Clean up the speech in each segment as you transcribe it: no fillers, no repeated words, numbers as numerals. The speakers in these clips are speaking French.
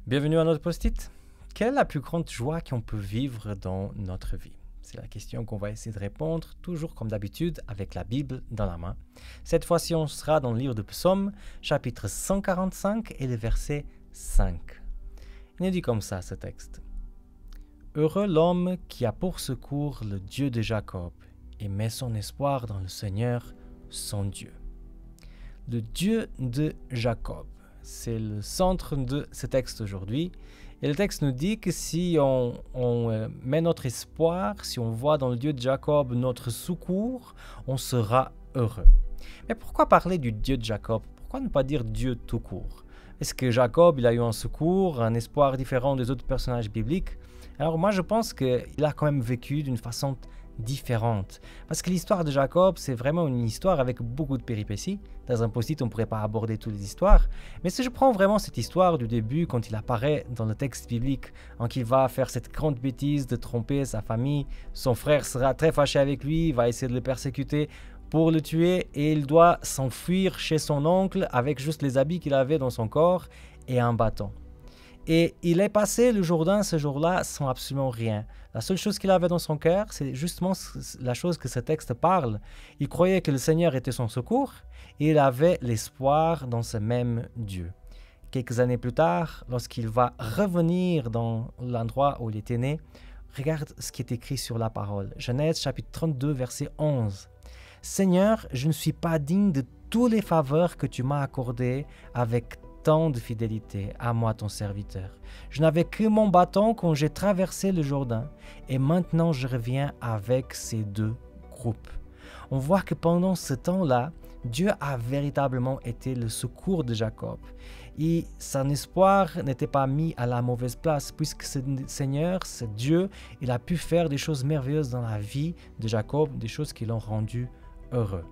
Bienvenue à notre post-it. Quelle est la plus grande joie qu'on peut vivre dans notre vie? C'est la question qu'on va essayer de répondre, toujours comme d'habitude, avec la Bible dans la main. Cette fois-ci, on sera dans le livre de Psaume, chapitre 145 et le verset 5. Il nous dit comme ça, ce texte. « Heureux l'homme qui a pour secours le Dieu de Jacob et met son espoir dans le Seigneur, son Dieu. » Le Dieu de Jacob. C'est le centre de ce texte aujourd'hui. Et le texte nous dit que si on met notre espoir, si on voit dans le Dieu de Jacob notre secours, on sera heureux. Mais pourquoi parler du Dieu de Jacob? Pourquoi ne pas dire Dieu tout court? Est-ce que Jacob il a eu un secours, un espoir différent des autres personnages bibliques? Alors moi je pense qu'il a quand même vécu d'une façon différente. Parce que l'histoire de Jacob, c'est vraiment une histoire avec beaucoup de péripéties. Dans un post-it, on ne pourrait pas aborder toutes les histoires. Mais si je prends vraiment cette histoire du début, quand il apparaît dans le texte biblique, en qu'il va faire cette grande bêtise de tromper sa famille, son frère sera très fâché avec lui, il va essayer de le persécuter pour le tuer, et il doit s'enfuir chez son oncle avec juste les habits qu'il avait dans son corps et un bâton. Et il est passé le Jourdain ce jour-là sans absolument rien. La seule chose qu'il avait dans son cœur, c'est justement la chose que ce texte parle. Il croyait que le Seigneur était son secours et il avait l'espoir dans ce même Dieu. Quelques années plus tard, lorsqu'il va revenir dans l'endroit où il était né, regarde ce qui est écrit sur la parole. Genèse chapitre 32, verset 11. « Seigneur, je ne suis pas digne de toutes les faveurs que tu m'as accordées avec tant de fidélité à moi ton serviteur. Je n'avais que mon bâton quand j'ai traversé le Jourdain et maintenant je reviens avec ces deux groupes. » On voit que pendant ce temps-là, Dieu a véritablement été le secours de Jacob et son espoir n'était pas mis à la mauvaise place puisque ce Seigneur, ce Dieu, il a pu faire des choses merveilleuses dans la vie de Jacob, des choses qui l'ont rendu heureux.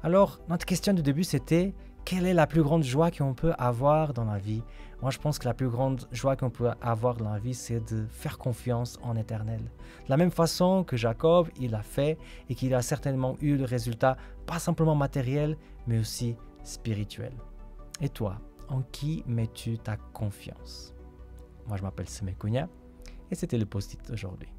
Alors, notre question du début c'était: quelle est la plus grande joie qu'on peut avoir dans la vie? Moi, je pense que la plus grande joie qu'on peut avoir dans la vie, c'est de faire confiance en l'Éternel. De la même façon que Jacob, il a fait et qu'il a certainement eu le résultat, pas simplement matériel, mais aussi spirituel. Et toi, en qui mets-tu ta confiance? Moi, je m'appelle Semé Kounia et c'était le post-it aujourd'hui.